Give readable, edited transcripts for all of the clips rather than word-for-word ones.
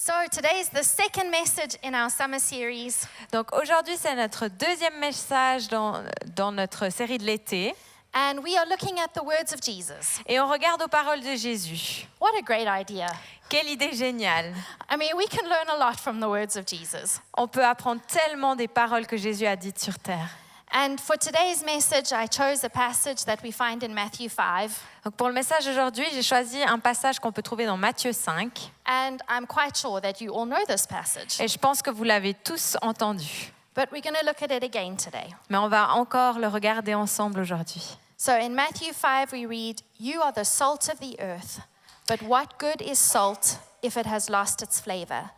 So today is the second message in our summer series. Donc aujourd'hui, c'est notre deuxième message dans notre série de l'été. And we are looking at the words of Jesus. Et on regarde aux paroles de Jésus. What a great idea. Quelle idée géniale! I mean, we can learn a lot from the words of Jesus. On peut apprendre tellement des paroles que Jésus a dites sur terre. And for today's message, I chose a passage that we find in Matthew 5. Donc pour le message d'aujourd'hui, j'ai choisi un passage qu'on peut trouver dans Matthieu 5. And I'm quite sure that you all know this passage. Et je pense que vous l'avez tous entendu. But we're going to look at it again today. Mais on va encore le regarder ensemble aujourd'hui. So in Matthew 5, we read, "You are the salt of the earth, but what good is salt if it has lost its flavor?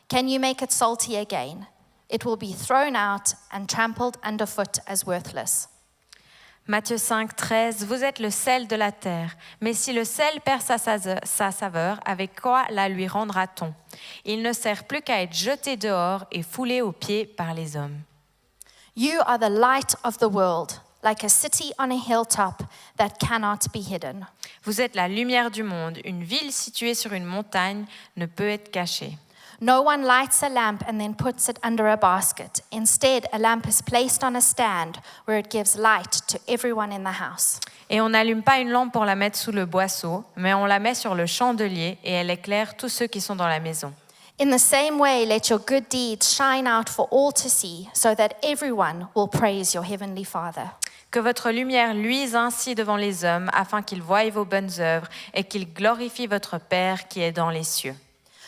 Can you make it salty again? It will be thrown out and trampled underfoot as worthless." Matthieu 5, 13. Vous êtes le sel de la terre. Mais si le sel perd sa saveur, avec quoi la lui rendra-t-on? Il ne sert plus qu'à être jeté dehors et foulé aux pieds par les hommes. You are the light of the world, like a city on a hilltop that cannot be hidden. Vous êtes la lumière du monde. Une ville située sur une montagne ne peut être cachée. No one lights a lamp and then puts it under a basket. Instead, a lamp is placed on a stand where it gives light to everyone in the house. Et on n'allume pas une lampe pour la mettre sous le boisseau, mais on la met sur le chandelier et elle éclaire tous ceux qui sont dans la maison. In the same way, let your good deeds shine out for all to see, so that everyone will praise your heavenly Father. Que votre lumière luise ainsi devant les hommes, afin qu'ils voient vos bonnes œuvres et qu'ils glorifient votre Père qui est dans les cieux.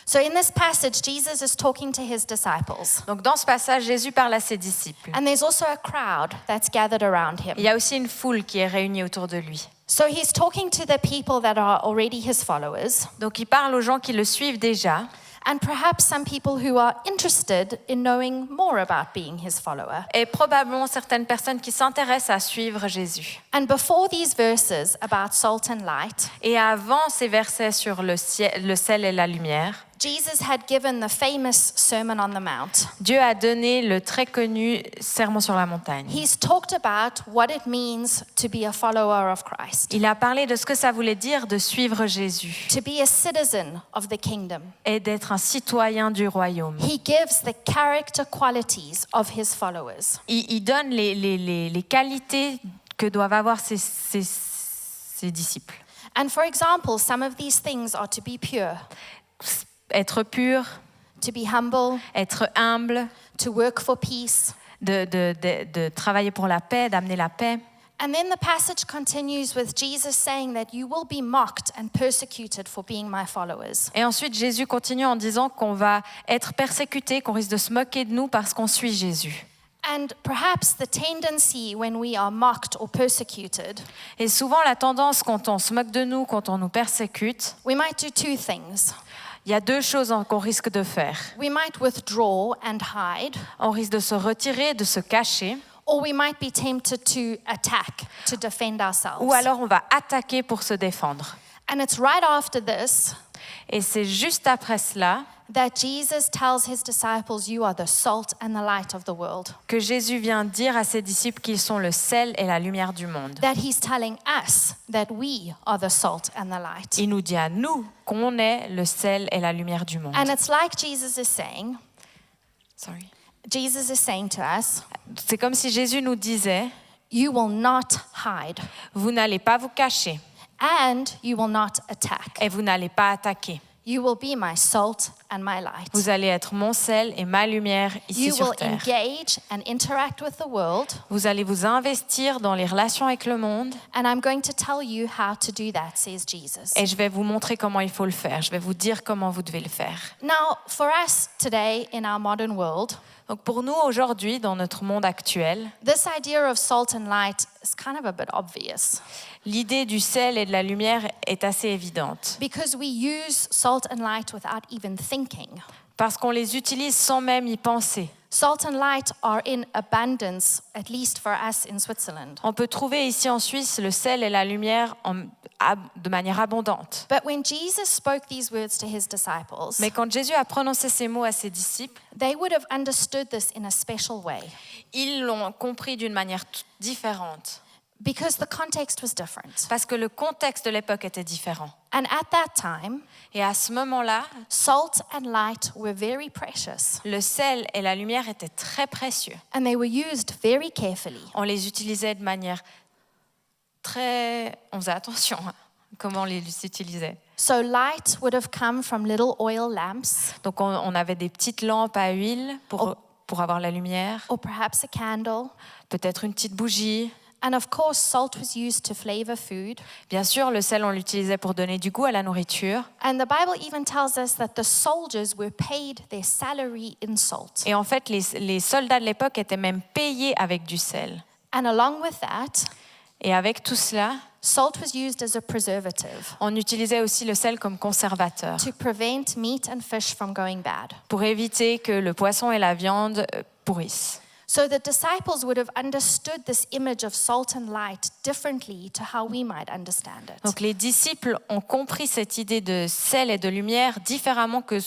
So in this passage, Jesus is talking to his disciples. Donc dans ce passage, Jésus parle à ses disciples. And there's also a crowd that's gathered around him. Il y a aussi une foule qui est réunie autour de lui. So he's talking to the people that are already his followers, Donc il parle aux gens qui le suivent déjà, and perhaps some people who are interested in knowing more about being his follower. et probablement certaines personnes qui s'intéressent à suivre Jésus. And before these verses about salt and light, Et avant ces versets sur le sel et la lumière, Jesus had given the famous Sermon on the Mount. Dieu a donné le très connu Sermon sur la montagne. He's talked about what it means to be a follower of Christ, Il a parlé de ce que ça voulait dire de suivre Jésus to be a citizen of the kingdom. et d'être un citoyen du royaume. He gives the character qualities of his followers. Il donne les qualités que doivent avoir ses disciples. And for example, some of these things are to be pure, Être pur, to be humble, être humble, to work for peace. de travailler pour la paix, d'amener la paix. And then the passage continues with Jesus saying that you will be mocked and persecuted for being my followers. Et ensuite, Jésus continue en disant qu'on va être persécuté, qu'on risque de se moquer de nous parce qu'on suit Jésus. And perhaps the tendency when we are mocked or persecuted, Et souvent, la tendance quand on se moque de nous, quand on nous persécute, we might do two things. il y a deux choses qu'on risque de faire. We might withdraw and hide, On risque de se retirer, de se cacher, or we might be tempted to attack, to defend ourselves. ou alors on va attaquer pour se défendre. And it's right after this Et c'est juste après cela that Jesus tells his disciples, you are the salt and the light of the world. que Jésus vient dire à ses disciples qu'ils sont le sel et la lumière du monde. That he's telling us that we are the salt and the light. Il nous dit à nous qu'on est le sel et la lumière du monde. And it's like Jesus is saying to us, C'est comme si Jésus nous disait, you will not hide vous n'allez pas vous cacher and you will not attack. et vous n'allez pas attaquer. You will be my salt and my light. Vous allez être mon sel et ma lumière ici You sur will terre. engage and interact with the world, Vous allez vous investir dans les relations avec le monde and I'm going to tell you how to do that, says Jesus. et je vais vous montrer comment il faut le faire. Je vais vous dire comment vous devez le faire. Now, for us today in our modern world, Donc pour nous aujourd'hui, dans notre monde actuel, this idea of salt and light is kind of a bit obvious l'idée du sel et de la lumière est assez évidente because we use salt and light without even thinking. parce qu'on les utilise sans même y penser. Salt and light are in abundance, at least for us in Switzerland. On peut trouver ici en Suisse le sel et la lumière de manière abondante. But when Jesus spoke these words to his disciples, Mais quand Jésus a prononcé ces mots à ses disciples, they would have understood this in a special way. ils l'ont compris d'une manière différente. because the context was different. Parce que le contexte de l'époque était différent. And at that time, Et à ce moment-là, salt and light were very precious, le sel et la lumière étaient très précieux. and they were used very carefully. On les utilisait de manière très... On faisait attention à comment on les utilisait. So light would have come from little oil lamps, Donc on avait des petites lampes à huile pour avoir la lumière, or perhaps a candle. peut-être une petite bougie. And of course, salt was used to flavor food. Bien sûr, le sel, on l'utilisait pour donner du goût à la nourriture. And the Bible even tells us that the soldiers were paid their salary in salt. Et en fait, les soldats de l'époque étaient même payés avec du sel. And along with that, Et avec tout cela, salt was used as a preservative on utilisait aussi le sel comme conservateur to prevent meat and fish from going bad. pour éviter que le poisson et la viande pourrissent. So the disciples would have understood this image of salt and light differently to how we might understand it. Donc les disciples ont compris cette idée de sel et de lumière différemment que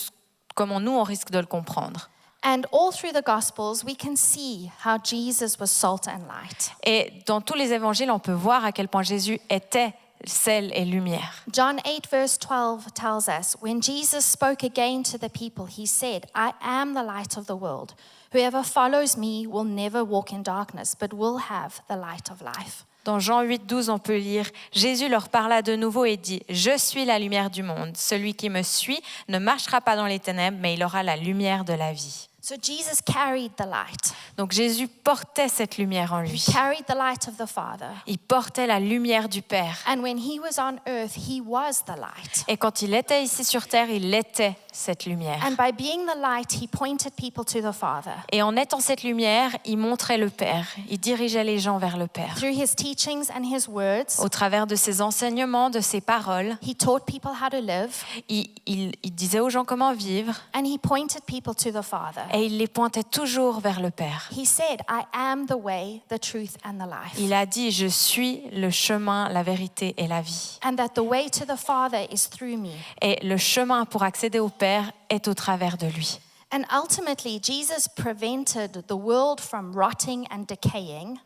comment nous, on risque de le comprendre. And all through the Gospels, we can see how Jesus was salt and light. Et dans tous les évangiles, on peut voir à quel point Jésus était sel et lumière. John 8, verse 12 tells us, when Jesus spoke again to the people, he said, I am the light of the world. Whoever follows me will never walk in darkness, but will have the light of life. Dans Jean 8, 12, on peut lire « Jésus leur parla de nouveau et dit « Je suis la lumière du monde. Celui qui me suit ne marchera pas dans les ténèbres, mais il aura la lumière de la vie. » So Jesus carried the light. Donc Jésus portait cette lumière en lui. He carried the light of the Father. Il portait la lumière du Père. And when he was on earth, he was the light. Et quand il était ici sur terre, il était cette lumière. And by being the light, he pointed people to the Father. Et en étant cette lumière, il montrait le Père. Il dirigeait les gens vers le Père. Through his teachings and his words, Au travers de ses enseignements, de ses paroles, he taught people how to live, il disait aux gens comment vivre and he pointed people to the Father. et il les pointait toujours vers le Père. He said, I am the way, the truth, and the life. Il a dit, je suis le chemin, la vérité et la vie. And that the way to the Father is through me. Et le chemin pour accéder au Père est au travers de lui. And ultimately, Jesus prevented the world from rotting and decaying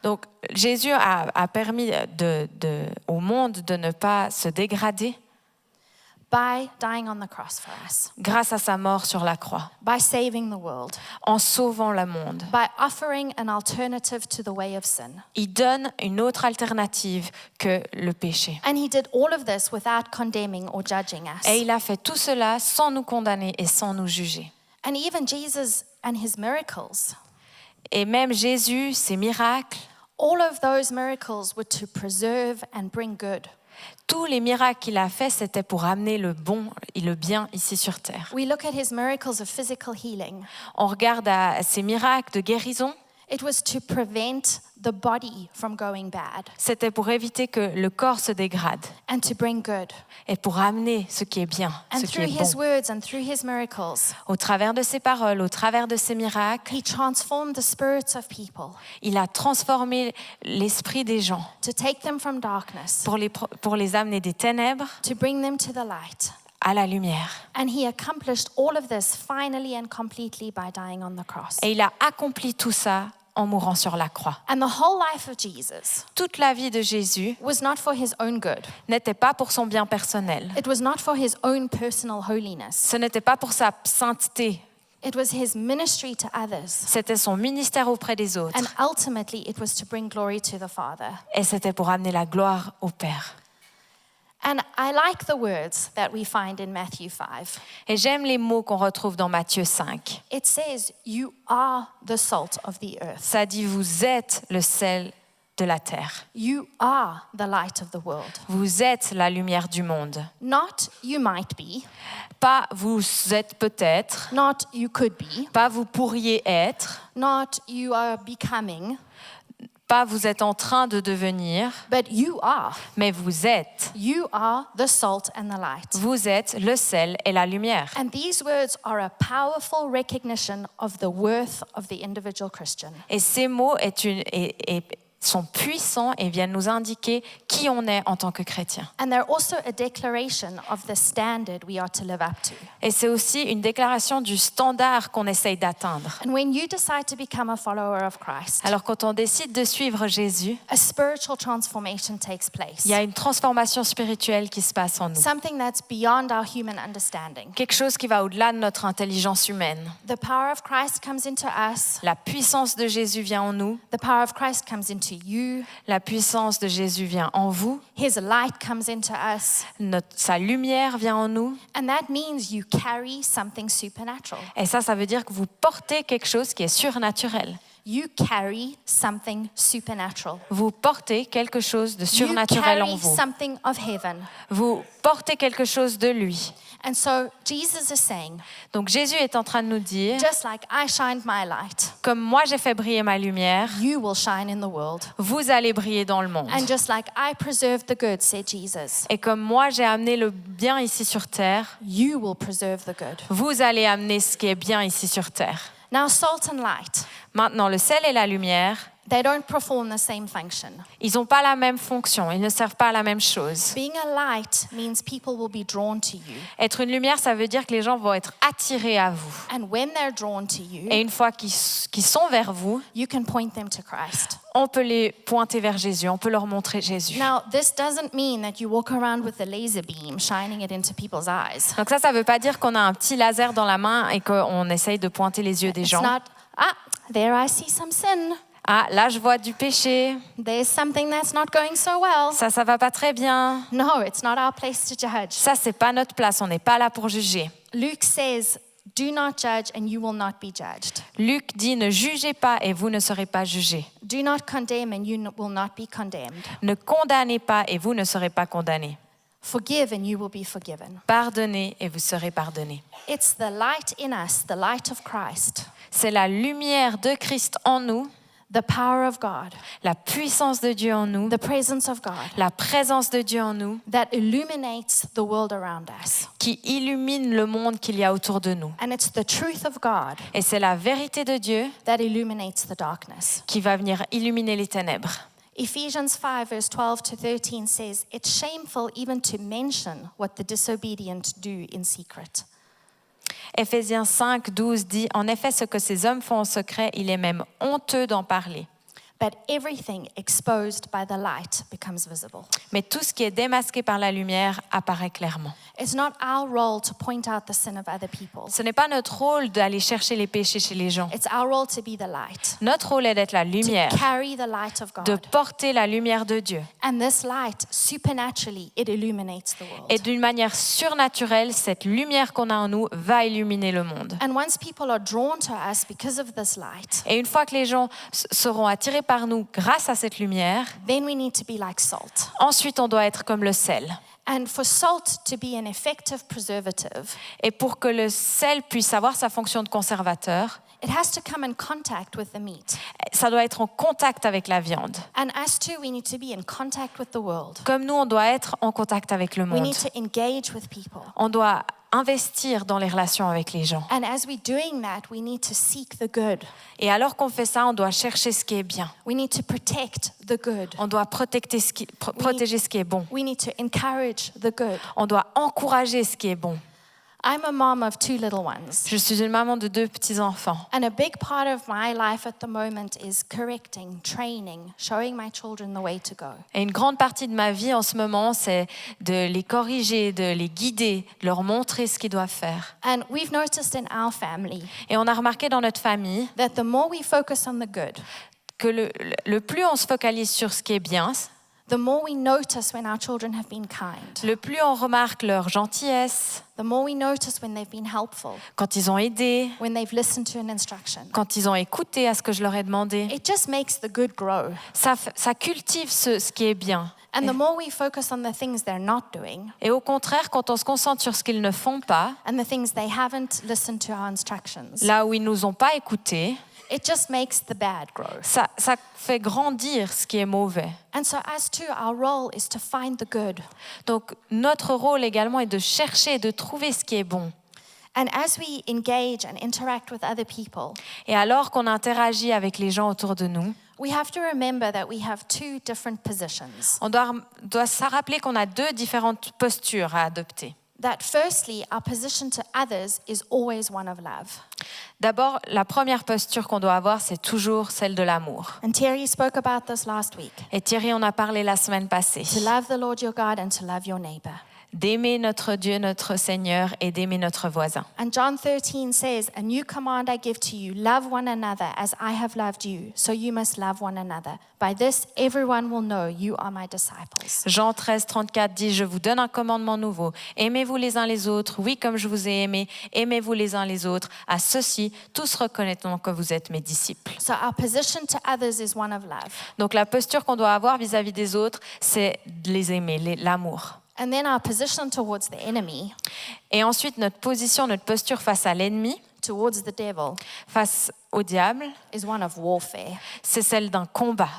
Donc Jésus a permis au monde de ne pas se dégrader by dying on the cross for us, grâce à sa mort sur la croix, by saving the world, en sauvant le monde. by offering an alternative to the way of sin. Il donne une autre alternative que le péché. And he did all of this without condemning or judging us. Et il a fait tout cela sans nous condamner et sans nous juger. And even Jesus and his miracles, Et même Jésus, ses miracles, all of those miracles were to preserve and bring good. tous les miracles qu'il a faits, c'était pour amener le bon et le bien ici sur terre. We look at his miracles of physical healing. On regarde à ses miracles de guérison, It was to prevent the body from going bad c'était pour éviter que le corps se dégrade and to bring good. et pour amener ce qui est bien, And ce qui through est his bon. words and through his miracles, Au travers de ses paroles, au travers de ses miracles, he transformed the spirits of people il a transformé l'esprit des gens to take them from darkness, pour les amener des ténèbres to bring them to the light. à la lumière. And he accomplished all of this finally and completely by dying on the cross. Et il a accompli tout ça en mourant sur la croix. And the whole life of Jesus Toute la vie de Jésus was not for his own good. n'était pas pour son bien personnel. It was not for his own personal holiness. Ce n'était pas pour sa sainteté. It was his ministry to others. C'était son ministère auprès des autres. And ultimately, it was to bring glory to the Father. Et c'était pour amener la gloire au Père. And I like the words that we find in Matthew 5. Et j'aime les mots qu'on retrouve dans Matthieu 5. It says, you are the salt of the earth. Ça dit, vous êtes le sel de la terre. You are the light of the world. Vous êtes la lumière du monde. Not you might be, Pas vous êtes peut-être, not you could be, pas vous pourriez être, not you are becoming, pas vous êtes en train de devenir, but you are. mais vous êtes. You are the salt and the light. Vous êtes le sel et la lumière. And these words are a powerful recognition of the worth of the individual Christian. Et ces mots sont puissants et viennent nous indiquer qui on est en tant que chrétien. And they're also a declaration of the standard we are to live up to. Et c'est aussi une déclaration du standard qu'on essaye d'atteindre. And when you decide to become a follower of Christ, Alors quand on décide de suivre Jésus, a spiritual transformation takes place. il y a une transformation spirituelle qui se passe en nous. Something that's beyond our human understanding. Quelque chose qui va au-delà de notre intelligence humaine. The power of Christ comes into us. La puissance de Jésus vient en nous. The power of Christ comes into you. La puissance de Jésus vient en vous. His light comes into us. Sa lumière vient en nous. And that means you carry something supernatural. Et ça veut dire que vous portez quelque chose qui est surnaturel. You carry something supernatural. Vous portez quelque chose de You surnaturel en carry vous. something of heaven. Vous portez quelque chose de lui. And so Jesus is saying, Donc Jésus est en train de nous dire, just like I shined my light, comme moi j'ai fait briller ma lumière, you will shine in the world. vous allez briller dans le monde. And just like I preserved the good, said Jesus, Et comme moi j'ai amené le bien ici sur terre, you will preserve the good. vous allez amener ce qui est bien ici sur terre. Now, salt and light, Maintenant, le sel et la lumière, they don't perform the same function. ils n'ont pas la même fonction, ils ne servent pas à la même chose. Being a light means people will be drawn to you. Être une lumière, ça veut dire que les gens vont être attirés à vous. And when they're drawn to you, Et une fois qu'ils sont vers vous, you can point them to Christ. on peut les pointer vers Jésus, on peut leur montrer Jésus. Now, this doesn't mean that you walk around with a laser beam shining it into people's eyes. Donc ça veut pas dire qu'on a un petit laser dans la main et qu'on essaye de pointer les yeux des It's gens. not, there I see some sin. Ah, là je vois du péché, There's something that's not going so well. ça va pas très bien. No, it's not our place to judge. Ça, c'est pas notre place, on n'est pas là pour juger. Luke says, do not judge and you will not be judged. Luc dit, ne jugez pas et vous ne serez pas jugés. Do not condemn and you will not be condemned. Ne condamnez pas et vous ne serez pas condamnés. Forgive and you will be forgiven. Pardonnez et vous serez pardonnés. It's the light in us, the light of Christ, C'est la lumière de Christ en nous, the power of God, la puissance de Dieu en nous, the presence of God la présence de Dieu en nous, that illuminates the world around us. qui illumine le monde qu'il y a autour de nous. And it's the truth of God Et c'est la vérité de Dieu that illuminates the darkness. qui va venir illuminer les ténèbres. Ephesians 5 verse 12 to 13 says, it's shameful even to mention what the disobedient do in secret. Éphésiens 5, 12 dit, en effet, ce que ces hommes font en secret, il est même honteux d'en parler. But everything exposed by the light becomes visible. Mais tout ce qui est démasqué par la lumière apparaît clairement. It's not our role to point out the sin of other people. Ce n'est pas notre rôle d'aller chercher les péchés chez les gens. It's our role to be the light, Notre rôle est d'être la lumière, to carry the light of de God. porter la lumière de Dieu. And this light, supernaturally, it illuminates the world. Et d'une manière surnaturelle, cette lumière qu'on a en nous va illuminer le monde. And once people are drawn to us because of this light, Et une fois que les gens seront attirés par nous grâce à cette lumière, then we need to be like salt. ensuite on doit être comme le sel. And for salt to be an effective preservative, Et pour que le sel puisse avoir sa fonction de conservateur, it has to come in contact with the meat. ça doit être en contact avec la viande. And us too, we need to be in contact with the world. Comme nous, on doit être en contact avec le We monde. need to engage with people. On doit investir dans les relations avec les gens. And as we're doing that, we need to seek the good. Et alors qu'on fait ça, on doit chercher ce qui est bien. We need to protect the good. On doit protéger ce qui est bon. We need to encourage the good. On doit encourager ce qui est bon. I'm a mom of 2 little ones. Je suis une maman de 2 petits-enfants. And a big part of my life at the moment is correcting, training, showing my children the way to go. Et une grande partie de ma vie en ce moment, c'est de les corriger, de les guider, de leur montrer ce qu'ils doivent faire. And we've noticed in our family Et on a remarqué dans notre famille that the more we focus on the good, que le plus on se focalise sur ce qui est bien, the more we notice when our children have been kind, le plus on remarque leur gentillesse, the more we notice when they've been helpful, quand ils ont aidé, when they've listened to an instruction. quand ils ont écouté à ce que je leur ai demandé. It just makes the good grow. Ça cultive ce qui est bien. And the more we focus on the things they're not doing Et au contraire, quand on se concentre sur ce qu'ils ne font pas, and the things they haven't listened to our instructions, là où ils nous ont pas écoutés, it just makes the bad grow. ça fait grandir ce qui est mauvais. And so us too, our role is to find the good. Donc notre rôle également est de chercher, de trouver ce qui est bon. And as we engage and interact with other people, Et alors qu'on interagit avec les gens autour de nous, we have to remember that we have two different positions. On doit se rappeler qu'on a deux différentes postures à adopter. That firstly, our position to others is always one of love. D'abord, la première posture qu'on doit avoir, c'est toujours celle de l'amour. And Terry spoke about this last week. Et Thierry en a parlé la semaine passée. To love the Lord your God and to love your neighbor. D'aimer notre Dieu, notre Seigneur, et d'aimer notre voisin. And John 13 says, "A new command I give to you, love one another as I have loved you, so you must love one another. By this everyone will know you are my disciples." Jean 13, 34 dit « Je vous donne un commandement nouveau. Aimez-vous les uns les autres. Oui, comme je vous ai aimé, aimez-vous les uns les autres. À ceux-ci, tous reconnaîtront que vous êtes mes disciples. » So our position to others is one of love. Donc la posture qu'on doit avoir vis-à-vis des autres, c'est de les aimer, l'amour. And then our position towards the enemy, Et ensuite, notre position, notre posture face à l'ennemi, towards the devil, face au diable, is one of warfare. c'est celle d'un combat.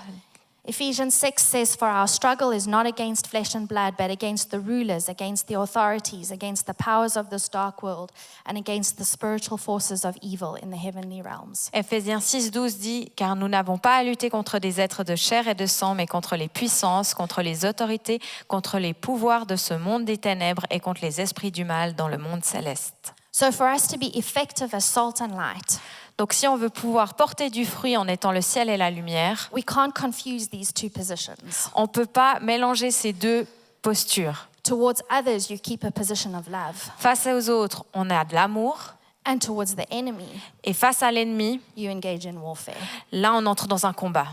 Ephesians 6 says, "For our struggle is not against flesh and blood, but against the rulers, against the authorities, against the powers of this dark world, and against the spiritual forces of evil in the heavenly realms." Éphésiens 6, 12 dit « Car nous n'avons pas à lutter contre des êtres de chair et de sang, mais contre les puissances, contre les autorités, contre les pouvoirs de ce monde des ténèbres et contre les esprits du mal dans le monde céleste. » So for us to be effective as salt and light, Donc si on veut pouvoir porter du fruit en étant le ciel et la lumière, we can't confuse these two positions. on ne peut pas mélanger ces deux postures. Towards others, you keep a position of love. Face aux autres, on a de l'amour, And towards the enemy, et face à l'ennemi, you engage in warfare. là on entre dans un combat.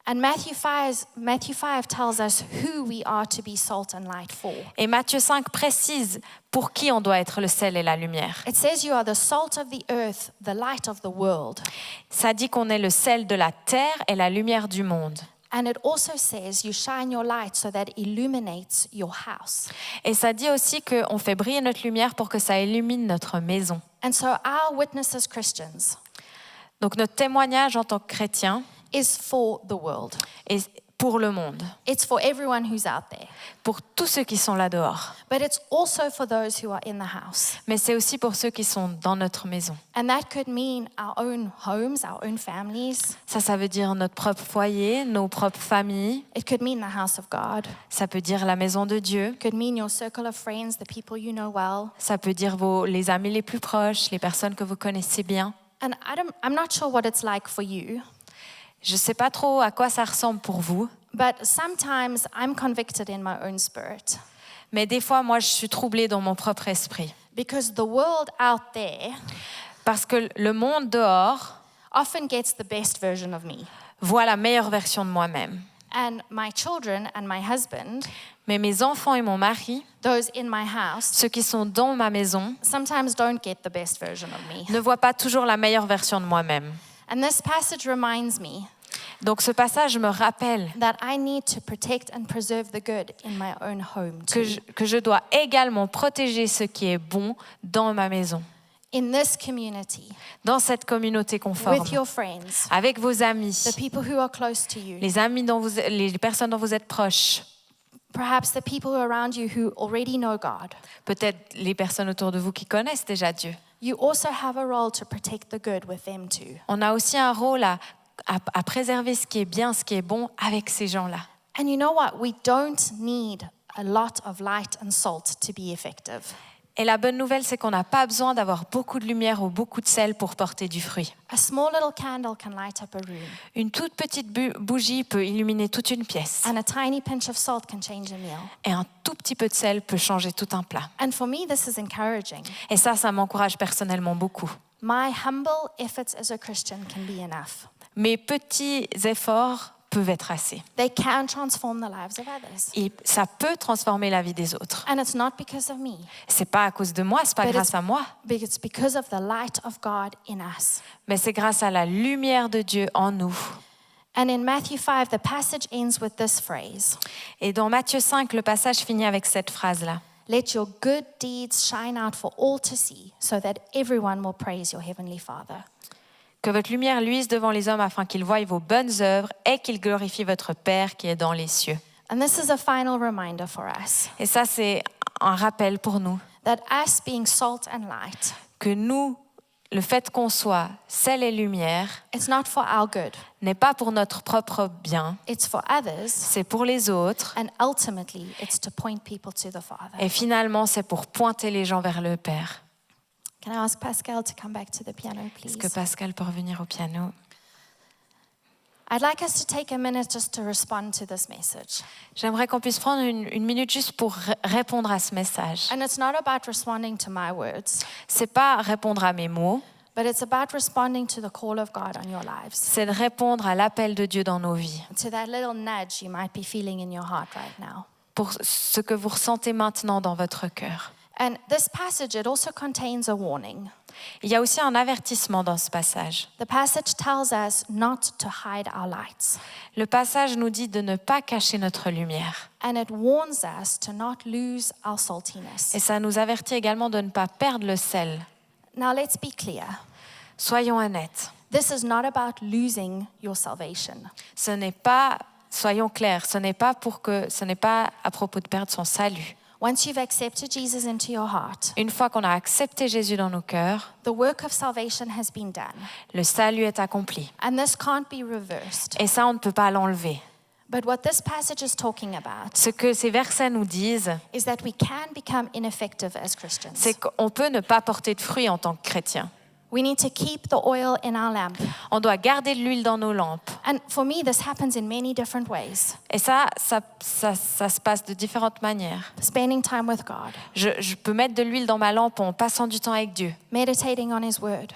And Matthew 5 tells us who we are to be salt and light for. Et Matthieu 5 précise pour qui on doit être le sel et la lumière. It says you are the salt of the earth, the light of the world. Ça dit qu'on est le sel de la terre et la lumière du monde. And it also says you shine your light so that it illuminates your house. Et ça dit aussi qu'on fait briller notre lumière pour que ça illumine notre maison. And so our witness as Christians Donc notre témoignage en tant que chrétien is for the world. est pour le monde, It's for everyone who's out there. pour tous ceux qui sont là dehors. But it's also for those who are in the house. Mais c'est aussi pour ceux qui sont dans notre maison. And that could mean our own homes, our own families. Ça veut dire notre propre foyer, nos propres familles. It could mean the house of God. Ça peut dire la maison de Dieu. It could mean your circle of friends, the people you know well. Ça peut dire les amis les plus proches, les personnes que vous connaissez bien. And I'm not sure what it's like for you, Je ne sais pas trop à quoi ça ressemble pour vous, but sometimes I'm convicted in my own spirit mais des fois, moi, je suis troublée dans mon propre esprit. because the world out there Parce que le monde dehors often gets the best version of me. voit la meilleure version de moi-même. And my children and my husband, Mais mes enfants et mon mari, those in my house, ceux qui sont dans ma maison, sometimes don't get the best version of me. ne voient pas toujours la meilleure version de moi-même. And this passage reminds me Donc ce passage me rappelle that I need to protect and preserve the good in my own home too. que je dois également protéger ce qui est bon dans ma maison, In this community, dans cette communauté qu'on forme, with your friends, avec vos amis, the people who are close to you, les personnes dont vous êtes proches, perhaps the people around you who already know God. peut-être les personnes autour de vous qui connaissent déjà Dieu. You also have a role to protect the good with them too. On a aussi un rôle à préserver ce qui est bien, ce qui est bon avec ces gens-là. And you know what? We don't need a lot of light and salt to be effective. Et la bonne nouvelle, c'est qu'on n'a pas besoin d'avoir beaucoup de lumière ou beaucoup de sel pour porter du fruit. A small little candle can light up a room, Une toute petite bougie peut illuminer toute une pièce. and a tiny pinch of salt can change a meal. Et un tout petit peu de sel peut changer tout un plat. And for me, this is encouraging. Et ça m'encourage personnellement beaucoup. My humble efforts as a Christian can be enough. Mes petits efforts peuvent être assez. They can transform the lives of others. Et ça peut transformer la vie des autres. And it's not because of me, C'est pas à cause de moi, c'est pas But grâce à moi, but it's because of the light of God in us. mais c'est grâce à la lumière de Dieu en nous. And in Matthew 5, the passage ends with this phrase: Et dans Matthieu 5, le passage finit avec cette phrase-là. "Let your good deeds shine out for all to see, so that everyone will praise your heavenly Father." Que votre lumière luise devant les hommes afin qu'ils voient vos bonnes œuvres et qu'ils glorifient votre Père qui est dans les cieux. And this is a final reminder for us Et ça, c'est un rappel pour nous that us being salt and light, que nous, le fait qu'on soit sel et lumière it's not for our good, n'est pas pour notre propre bien, it's for others, c'est pour les autres. and ultimately it's to point people to the Father. Et finalement, c'est pour pointer les gens vers le Père. Can I ask Pascal to come back to the piano, Est-ce please? que Pascal peut revenir au piano? I'd like us to take a minute just to respond to this message. J'aimerais qu'on puisse prendre une minute juste pour répondre à ce message. And it's not about responding to my words, C'est pas répondre à mes mots, but it's about responding to the call of God on your lives, c'est de répondre à l'appel de Dieu dans nos vies. to that little nudge you might be feeling in your heart right now. Pour ce que vous ressentez maintenant dans votre cœur. And this passage, it also contains a warning. Il y a aussi un avertissement dans ce passage. The passage tells us not to hide our lights, Le passage nous dit de ne pas cacher notre lumière. and it warns us to not lose our saltiness. Et ça nous avertit également de ne pas perdre le sel. Now let's be clear. Soyons honnêtes. This is not about losing your salvation. Ce n'est pas, soyons clairs, ce n'est pas à propos de perdre son salut. Once you've accepted Jesus into your heart, Une fois qu'on a accepté Jésus dans nos cœurs, the work of salvation has been done, le salut est accompli. and this can't be reversed. Et ça, on ne peut pas l'enlever. But what this passage is talking about Ce que ces versets nous disent, is that we can become ineffective as Christians. c'est qu'on peut ne pas porter de fruits en tant que chrétien. We need to keep the oil in our lamp. On doit garder de l'huile dans nos lampes. And for me, this happens in many different ways. Et ça se passe de différentes manières. Spending time with God, Je peux mettre de l'huile dans ma lampe en passant du temps avec Dieu. meditating on His Word,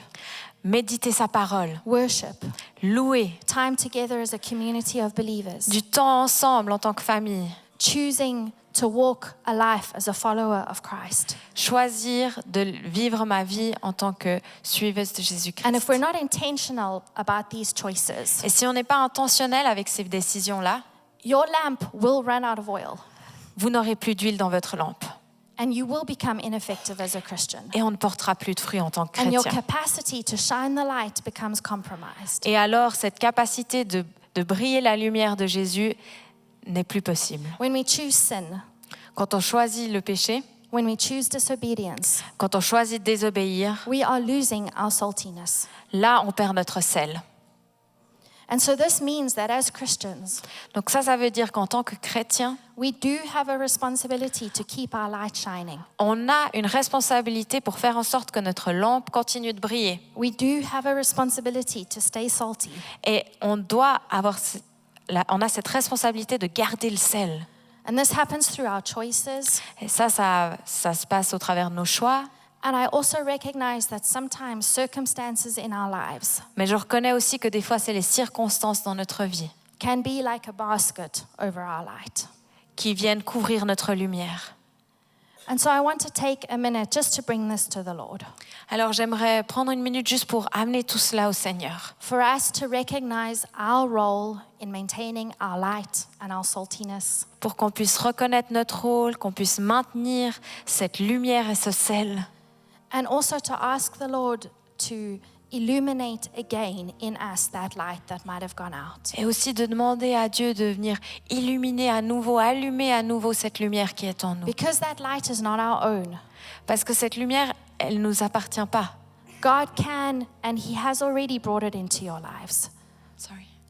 Méditer sa parole. worship, Louer. time together as a community of believers, Du temps ensemble en tant que famille. choosing to walk a life as a follower of Christ. Choisir de vivre ma vie en tant que suiveuse de And Jésus-Christ. if we're not intentional about these choices, Et si on n'est pas intentionnel avec ces décisions-là, your lamp will run out of oil vous n'aurez plus d'huile dans votre lampe. and you will become ineffective as a Christian. Et on ne portera plus de fruits en tant que And your chrétien. capacity to shine the light becomes compromised. Et alors, cette capacité de briller la lumière de Jésus n'est plus possible. When we choose sin, Quand on choisit le péché, when we choose disobedience, quand on choisit de désobéir, we are losing our saltiness. là, on perd notre sel. And so this means that as Christians, Donc ça veut dire qu'en tant que chrétien, we do have a responsibility to keep our light shining. on a une responsabilité pour faire en sorte que notre lampe continue de briller. We do have a responsibility to stay salty. Et on a cette responsabilité de garder le sel. And this happens through our choices. Et ça se passe au travers de nos choix. And I also recognize that sometimes circumstances in our lives Mais je reconnais aussi que des fois, c'est les circonstances dans notre vie can be like a basket over our light. qui viennent couvrir notre lumière. And so I want to take a minute just to bring this to the Lord. Alors j'aimerais prendre une minute juste pour amener tout cela au Seigneur. For us to recognize our role in maintaining our light and our saltiness. Pour qu'on puisse reconnaître notre rôle, qu'on puisse maintenir cette lumière et ce sel. And also to ask the Lord to illuminate again in us that light that might have gone out. Et aussi de demander à Dieu de venir illuminer à nouveau, allumer à nouveau cette lumière qui est en nous. Because that light is not our own. Parce que cette lumière, elle ne nous appartient pas. God can and He has already brought it into your lives.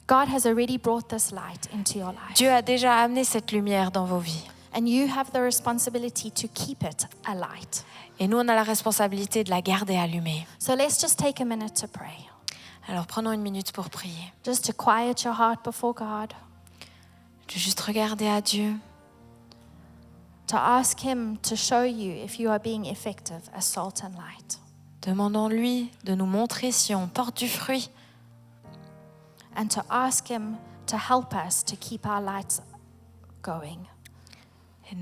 God has already brought this light into your life. Dieu a déjà amené cette lumière dans vos vies. And you have the responsibility to keep it alight. Et nous, on a la responsabilité de la garder allumée. So let's just take a minute to pray. Alors prenons une minute pour prier. Just to quiet your heart before God. De juste regarder à Dieu. To ask Him to show you if you are being effective as salt and light. Demandons-lui de nous montrer si on porte du fruit. And to ask Him to help us to keep our lights going.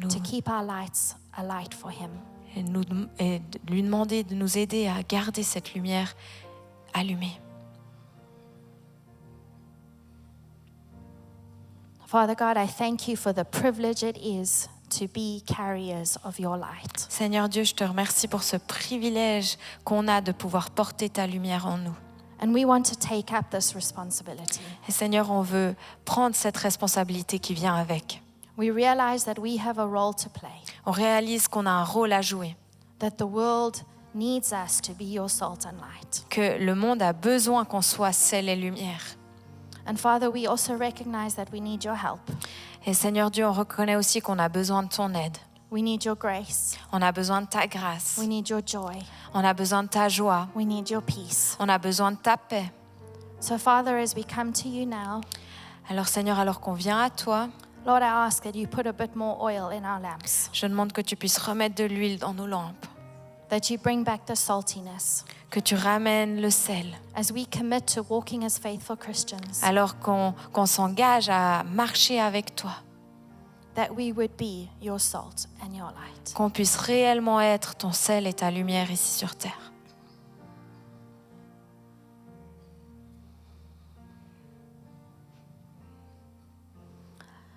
To keep our lights alight for Him. Et de lui demander de nous aider à garder cette lumière allumée. Father God, I thank you for the privilege it is to be carriers of your light. Seigneur Dieu, je te remercie pour ce privilège qu'on a de pouvoir porter ta lumière en nous. And we want to take up this responsibility. Et Seigneur, on veut prendre cette responsabilité qui vient avec. We realize that we have a role to play, On réalise qu'on a un rôle à jouer, that the world needs us to be your salt and light. que le monde a besoin qu'on soit sel et lumière. And Father, we also recognize that we need your help. Et Seigneur Dieu, on reconnaît aussi qu'on a besoin de ton aide. We need your grace. On a besoin de ta grâce. We need your joy. On a besoin de ta joie. We need your peace. On a besoin de ta paix. So Father, as we come to you now, Alors Seigneur, alors qu'on vient à toi, Lord, I ask that you put a bit more oil in our lamps, je demande que tu puisses remettre de l'huile dans nos lampes, that you bring back the saltiness. que tu ramènes le sel. As we commit to walking as faithful Christians, Alors qu'on s'engage à marcher avec toi, that we would be your salt and your light. qu'on puisse réellement être ton sel et ta lumière ici sur terre.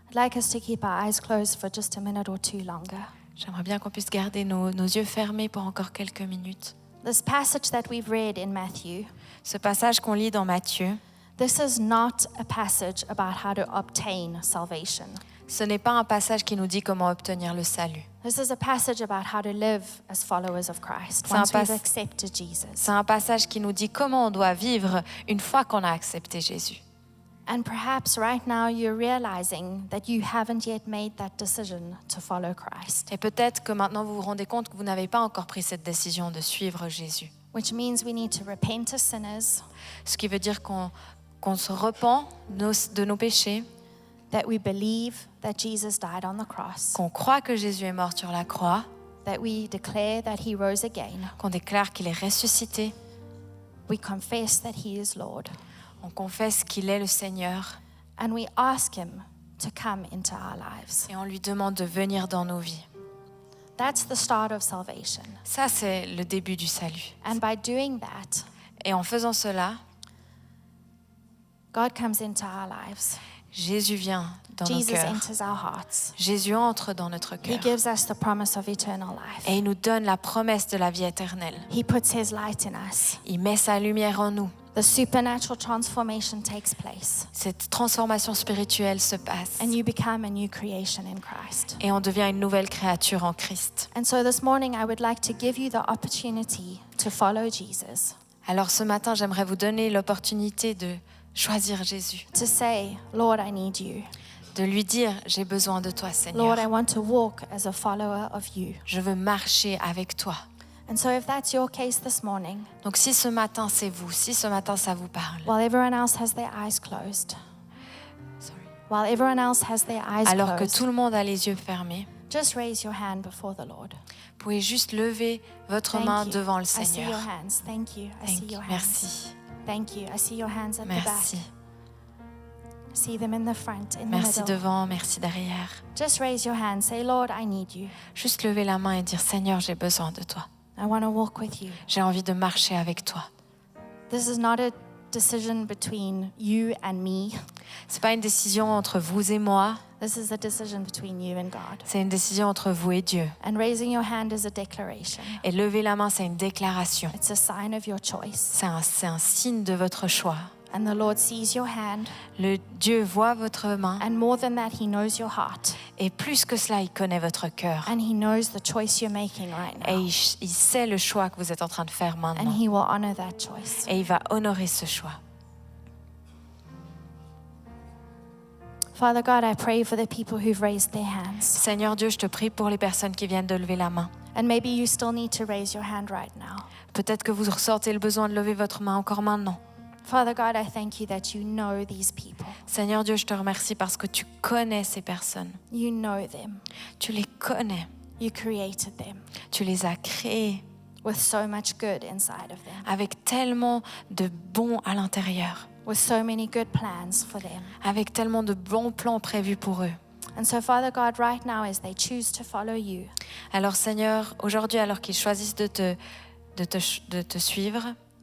I'd like us to keep our eyes closed for just a minute or two longer. J'aimerais bien qu'on puisse garder nos yeux fermés pour encore quelques minutes. This passage that we've read in Matthew, Ce passage qu'on lit dans Matthieu, this is not a passage about how to obtain salvation. ce n'est pas un passage qui nous dit comment obtenir le salut. This is a passage about how to live as followers of Christ C'est un once we've pas- accepted Jesus. C'est un passage qui nous dit comment on doit vivre une fois qu'on a accepté Jésus. And perhaps right now you're realizing that you haven't yet made that decision to follow Christ, Et peut-être que maintenant vous vous rendez compte que vous n'avez pas encore pris cette décision de suivre Jésus. which means we need to repent as sinners, Ce qui veut dire qu'on se repent de nos péchés, that we believe that Jesus died on the cross, qu'on croit que Jésus est mort sur la croix, that we declare that he rose again, qu'on déclare qu'il est ressuscité, we confess that he is Lord, on confesse qu'il est le Seigneur and we ask him to come into our lives. et on lui demande de venir dans nos vies. That's the start of salvation. Ça, c'est le début du salut. And by doing that, Et en faisant cela, God comes into our lives. Jésus vient dans nos Jesus cœurs. enters our hearts. Jésus entre dans notre He cœur gives us the promise of eternal life. et il nous donne la promesse de la vie éternelle. He puts his light in us. Il met sa lumière en nous. The supernatural transformation takes place, Cette transformation spirituelle se passe and you become a new creation in Christ. et on devient une nouvelle créature en Christ. And so this morning, I would like to give you the opportunity to follow Jesus, Alors ce matin, j'aimerais vous donner l'opportunité de choisir Jésus, to say, Lord, I need you. de lui dire « J'ai besoin de toi, Lord, Seigneur. I want to walk as a follower of you. Je veux marcher avec toi. » And so if that's your case this morning, Donc si ce matin c'est vous, si ce matin ça vous parle, while everyone else has their eyes closed, while everyone else has their eyes alors que closed, tout le monde a les yeux fermés, just raise your hand before the Lord. vous pouvez juste lever votre Thank main you. devant le I see your Seigneur. hands. Thank you. I Thank see you. your hands. Merci, Thank you. I see your hands at the merci, back. I see them in the front, in the merci middle. devant, merci derrière. Just raise your hand. Say, Lord, I need you. Juste lever la main et dire Seigneur, j'ai besoin de toi. I want to walk with you. J'ai envie de marcher avec toi. This is not a decision between you and me. C'est pas une décision entre vous et moi, This is a decision between you and God. c'est une décision entre vous et Dieu. And raising your hand is a declaration. Et lever la main, c'est une déclaration. It's a sign of your choice. C'est un signe de votre choix. And the Lord sees your hand. Le Dieu voit votre main And more than that, he knows your heart. et plus que cela, il connaît votre cœur. And he knows the choice you're making right Et now. il sait le choix que vous êtes en train de faire And maintenant. he will honor that choice. Et il va honorer ce choix. Father God, I pray for the people who've raised their hands. Seigneur Dieu, je te prie pour les personnes qui viennent de lever la main. And maybe you still need to raise your hand right now. Peut-être que vous ressentez le besoin de lever votre main encore maintenant. Father God, I thank you that you know these people. Seigneur Dieu, je te remercie parce que tu connais ces personnes. You know them. Tu les connais. You created them Tu les as créés with so much good inside of them, avec tellement de bons à l'intérieur, with so many good plans for them. avec tellement de bons plans prévus pour eux. And so, Father God, right now, as they choose to follow you, Alors Seigneur, aujourd'hui, alors qu'ils choisissent de te suivre,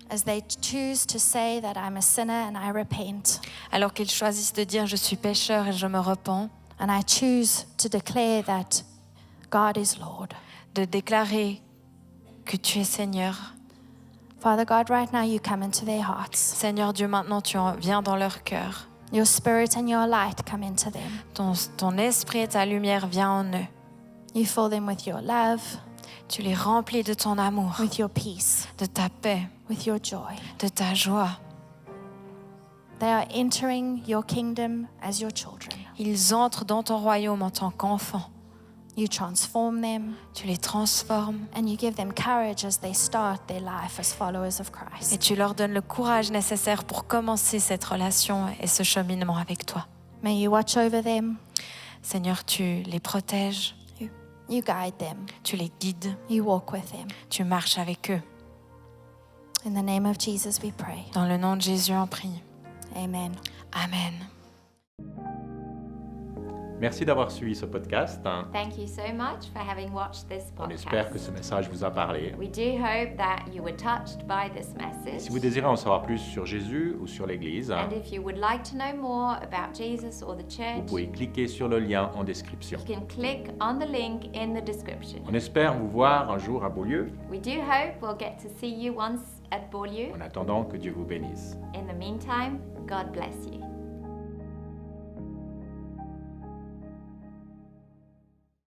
as they choose to say that I'm a sinner and I repent, alors qu'ils choisissent de dire je suis pécheur et je me repens, and I choose to declare that God is Lord. de déclarer que tu es Seigneur. Father God, right now you come into their hearts. Seigneur Dieu, maintenant tu viens dans leur cœur. Your spirit and your light come into them. Ton esprit et ta lumière viennent en eux. You fill them with your love. Tu les remplis de ton amour, with your peace, de ta paix, with your joy. de ta joie. They are entering your kingdom as your children. Ils entrent dans ton royaume en tant qu'enfants. You transform them Tu les transformes and you give them courage as they start their life as followers of et Christ. tu leur donnes le courage nécessaire pour commencer cette relation et ce cheminement avec toi. May you watch over them, Seigneur, tu les protèges, you guide them, tu les guides, you walk with them. tu marches avec eux. In the name of Jesus we pray. Dans le nom de Jésus, on prie. Amen. Amen. Merci d'avoir suivi ce podcast. Thank you so much for having watched this On espère que podcast. ce message vous a parlé. We do hope that you were touched by this message. Si vous désirez en savoir plus sur Jésus ou sur l'Église, And if you would like to know more about Jesus or the vous church, pouvez cliquer sur le lien en description. you can click on the link in the description. On espère vous voir un jour à Beaulieu. We do hope we'll get to see you once at Beaulieu. En attendant, que Dieu vous bénisse. In the meantime, God bless you.